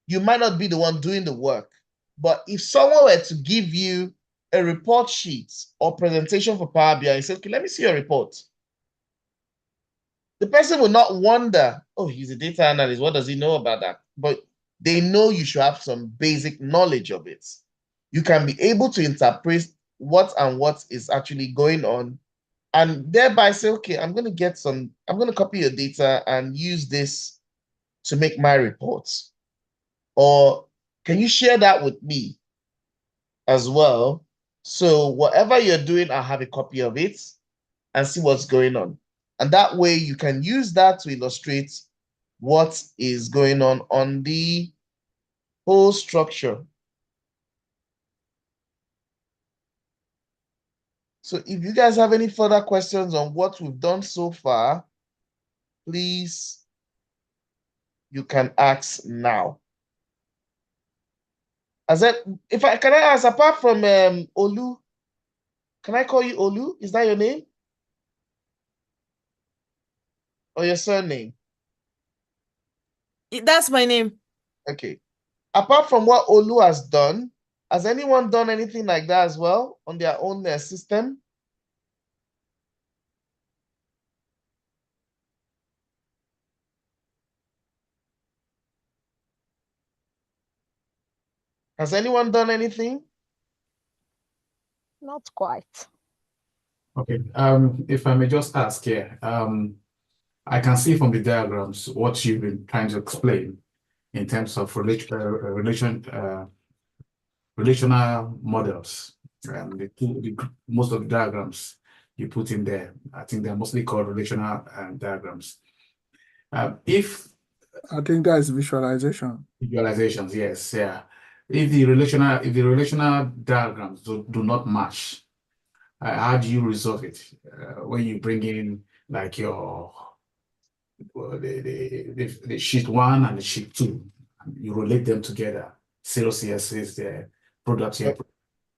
you might not be the one doing the work. But if someone were to give you a report sheet or presentation for Power BI and say, okay, let me see your report, the person will not wonder, oh, he's a data analyst. What does he know about that? But they know you should have some basic knowledge of it. You can be able to interpret what is actually going on and thereby say, okay, I'm going to copy your data and use this to make my reports. Or can you share that with me as well? So whatever you're doing, I'll have a copy of it and see what's going on. And that way you can use that to illustrate what is going on the whole structure. So if you guys have any further questions on what we've done so far, please, you can ask now. Can I ask, apart from Olu, can I call you Olu? Is that your name? Or your surname? That's my name. Okay. Apart from what Olu has done, has anyone done anything like that as well on their own system? Has anyone done anything? Not quite. Okay. If I may just ask here, I can see from the diagrams what you've been trying to explain in terms of relational models. Most of the diagrams you put in there, I think they're mostly called relational diagrams. If I think that is visualization. visualizations, yes, yeah. If the relational diagrams do not match, how do you resolve it? When you bring in like your the sheet 1 and the sheet 2, you relate them together. Zero CS is the product here,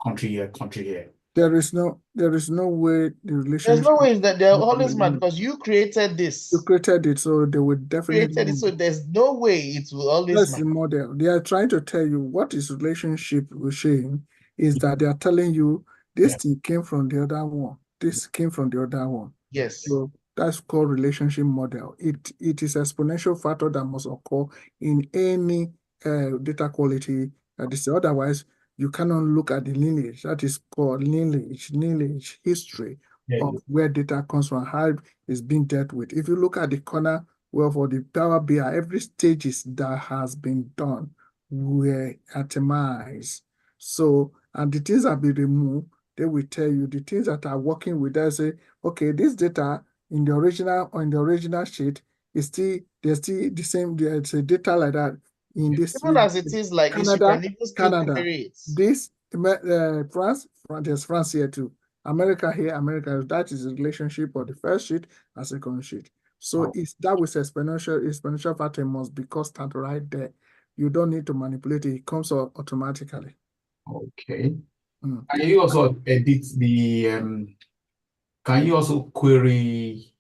country here, country here. There is no way the There's relationship. no way that they're always mad because you created this. You created it, so they would definitely. Created it, so there's no way it will always That's match. the model. They are trying to tell you what is relationship with Shane is that they are telling you this thing came from the other one. This came from the other one. Yes. So that's called relationship model. It is exponential factor that must occur in any data quality. Otherwise, you cannot look at the lineage. That is called lineage history of where data comes from, how it's being dealt with. If you look at the corner, well, for the Power BI, every stages that has been done were itemized. So, and the things that be removed, they will tell you the things that are working with us. Say, okay, this data in the original sheet is still there's still the same. There's a data like that in this. Even as it is like this, you can even still query it. This France, there's France here too. America here, America. That is the relationship of the first sheet and second sheet. So it's that with exponential factor must be constant right there. You don't need to manipulate it. It comes automatically. Okay. Can you also edit the can you also query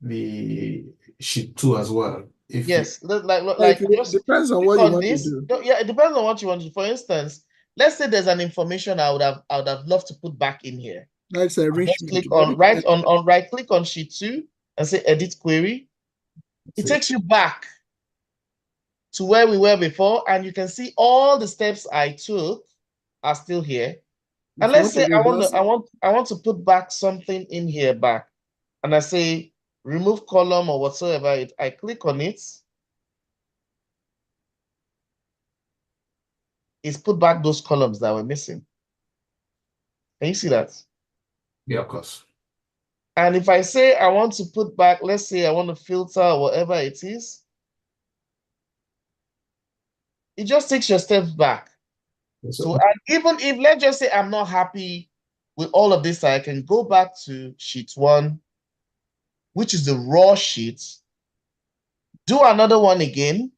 the sheet 2 as well? Yes, like it depends on what you want to do. Yeah, it depends on what you want to do. For instance, let's say there's an information I would have loved to put back in here. That's enrichment. Click on right click on sheet 2 and say edit query. It takes you back to where we were before, and you can see all the steps I took are still here. And let's say I want to put back something in here back, and I say remove column or whatsoever. I click on it. It's put back those columns that were missing. Can you see that? Yeah, of course. And if I say I want to put back, let's say I want to filter or whatever it is, it just takes your steps back. So, and even if, let's just say I'm not happy with all of this, I can go back to sheet 1, which is the raw sheet, do another one again,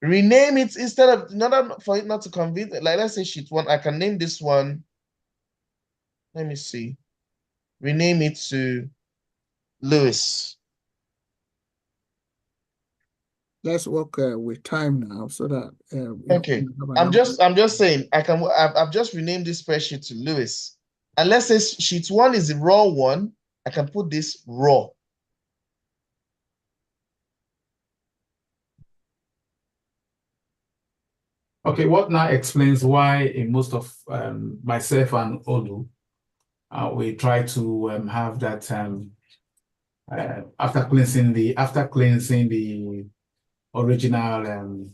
rename it instead of, for it not to convince, like let's say sheet 1, I can name this one, let me see, rename it to Lewis. Let's work with time now so that okay. I'm just saying I've just renamed this spreadsheet to Lewis. And let's say sheet 1 is the raw one. I can put this raw. Okay, what now explains why in most of myself and Olu, we try to have that after cleansing the original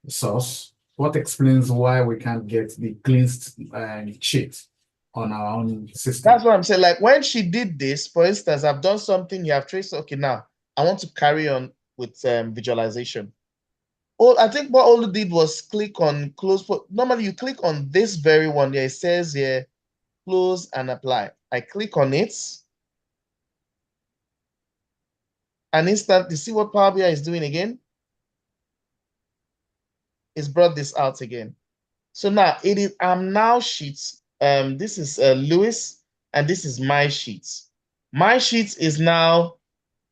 source. What explains why we can't get the cleansed sheet on our own system? That's what I'm saying. Like when she did this, for instance, I've done something, you have traced. Okay, now I want to carry on with visualization. Oh, I think what Olu did was click on close. Normally, you click on this very one there. It says here, close and apply. I click on it. And instantly, see what Power BI is doing again? It's brought this out again. So now it is. I'm now sheets. This is Lewis, and this is my sheets. My sheets is now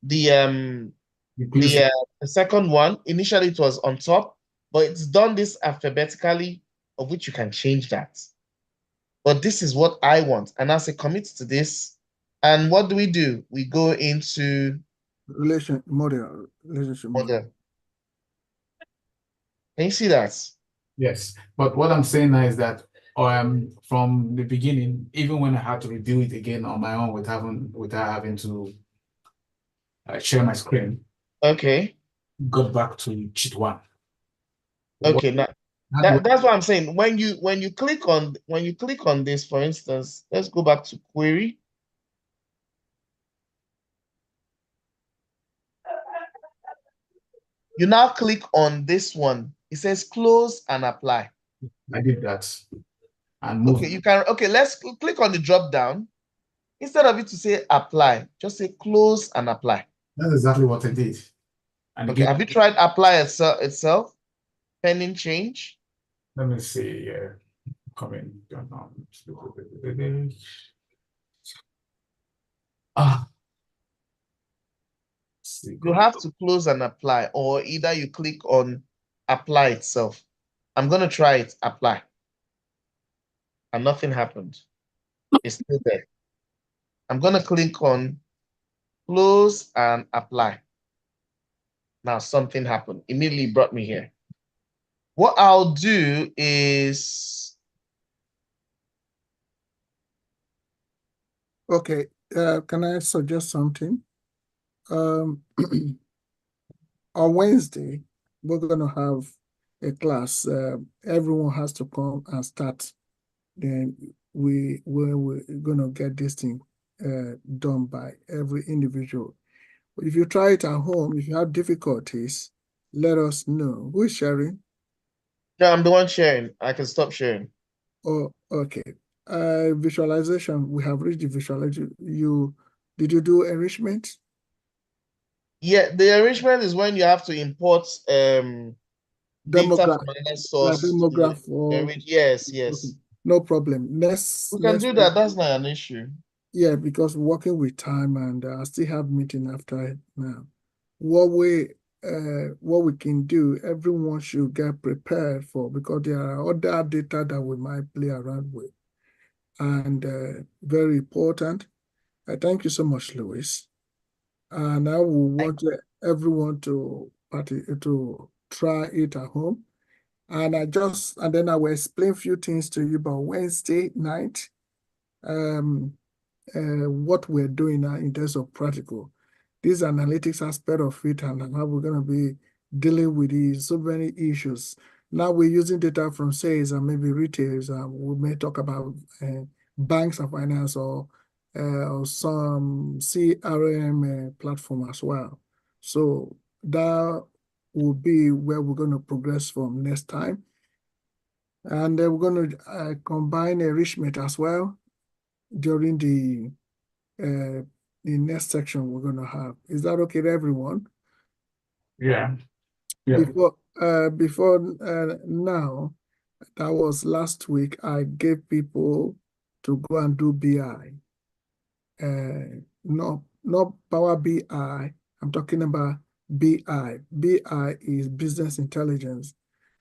the second one. Initially, it was on top, but it's done this alphabetically, of which you can change that. But this is what I want, and as a commit to this, and what do? We go into relationship model. Can you see that? Yes, but what I'm saying now is that from the beginning, even when I had to redo it again on my own without having to share my screen. Okay. Got back to sheet 1. Okay, now that's what I'm saying. When you click on this, for instance, let's go back to query. You now click on this one. It says close and apply. I did that and move. Okay, you can, okay, let's click on the drop down. Instead of it to say apply, just say close and apply. That's exactly what I did. And Okay, again, have you tried apply itself? Pending change? let me see. Coming down. Ah, You have to close and apply, or either you click on apply itself. I'm going to try it, apply. And nothing happened. It's still there. I'm going to click on close and apply. Now something happened. Immediately brought me here. What I'll do is, Okay, can I suggest something? On Wednesday, we're going to have a class. Everyone has to come and start. Then we're going to get this thing done by every individual. If you try it at home, if you have difficulties, let us know. Who is sharing? yeah, I'm the one sharing. I can stop sharing. Oh, okay. Visualization, we have reached the visualization. Did you do enrichment? Yeah, the enrichment is when you have to import data Demograph, from another source to demograph or enrich. Yes, okay. yes. No problem. Let's We can do that. That's not an issue. yeah, because working with time and I still have meeting after it now. What we can do, everyone should get prepared for, because there are other data that we might play around with. And very important. I thank you so much, Louis. And I will want everyone to try it at home. And then I will explain a few things to you about Wednesday night. What we're doing now in terms of practical. This analytics aspect of it and how we're going to be dealing with these so many issues. Now we're using data from sales and maybe retailers. We may talk about banks and finance or some CRM platform as well. So that will be where we're going to progress from next time. And we're going to combine enrichment as well during the next section we're going to have. Is that okay to everyone? yeah. Yeah. Before now, that was last week, I gave people to go and do BI. Not Power BI. I'm talking about BI. BI is business intelligence.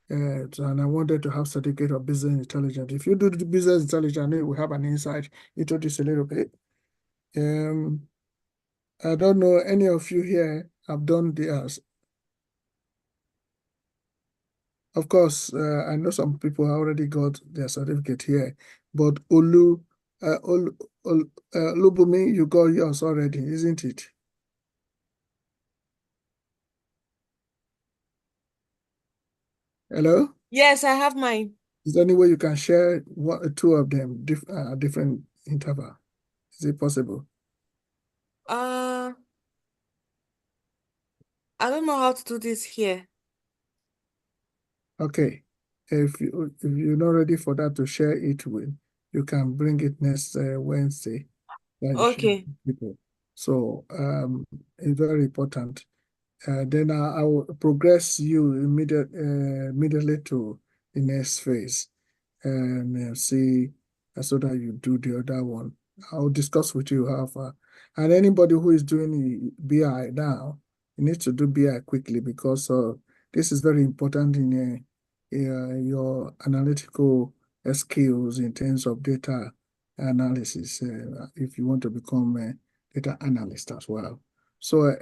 And I wanted to have certificate of business intelligence. If you do the business intelligence, we have an insight into this a little bit. I don't know any of you here have done theirs. Of course, I know some people already got their certificate here, but Lubumi, you got yours already, isn't it? Hello? Yes, I have mine. Is there any way you can share two of them, different interval? Is it possible? I don't know how to do this here. Okay. If you're not ready for that to share it with, you can bring it next Wednesday. Okay. People. So it's very important. Then I will progress you immediately to the next phase and see so that you do the other one. I'll discuss with you how far. And anybody who is doing the BI now, you need to do BI quickly because this is very important in your analytical skills in terms of data analysis if you want to become a data analyst as well. So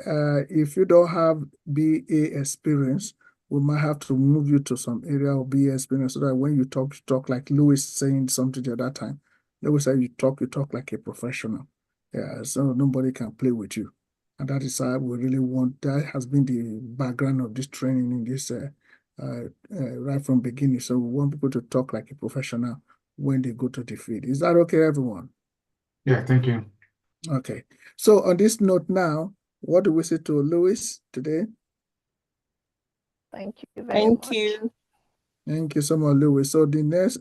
if you don't have BA experience, we might have to move you to some area of BA experience so that when you talk like Louis saying something the other time. Louis said you talk like a professional. Yeah, so nobody can play with you. And that is how we really want, that has been the background of this training in this right from beginning. So we want people to talk like a professional when they go to the field. Is that okay, everyone? Yeah, thank you. Okay. So on this note now, what do we say to Louis today? Thank you very much. you. Thank you so much, Louis. So the next,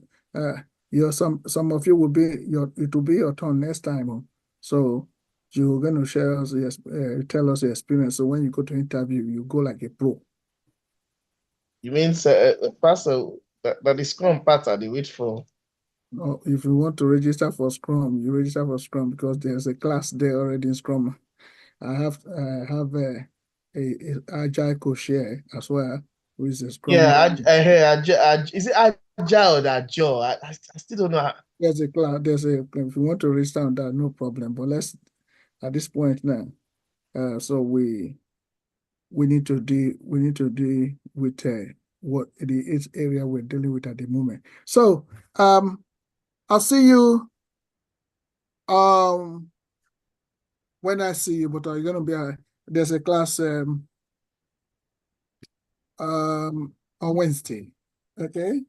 some of you will be it will be your turn next time. So you're going to share us, tell us your experience. So when you go to interview, you go like a pro. You mean, Pastor, that the Scrum part are the wait for? No, if you want to register for Scrum, you register for Scrum because there's a class there already in Scrum. I have a agile co-share as well, who is a Scrum. Yeah, is it Agile or Agile? I still don't know. There's a class. If you want to register on that, no problem. But let's at this point now. So we need to deal with what the area we're dealing with at the moment. So I'll see you when I see you, but are you gonna be there's a class on Wednesday. Okay.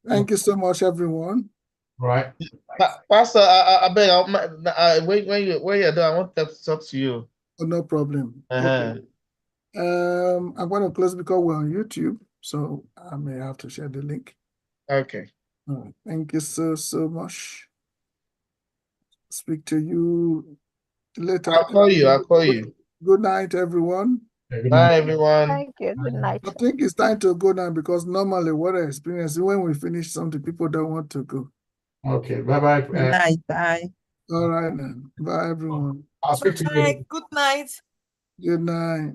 Thank you so much, everyone. Right. Pastor, I beg, when you're done, I want to talk to you. Oh, no problem. Uh-huh. Okay. I'm going to close because we're on YouTube, so I may have to share the link. Okay. All right. Thank you so much. Speak to you later. I'll call you. Good night, everyone. Yeah, good Bye, night. everyone. Thank you. Good night. I think it's time to go now because normally what I experience when we finish something, people don't want to go. Okay. Bye-bye. Good night. Bye. All right then. Bye, everyone. I'll speak to you later. Good night. Good night.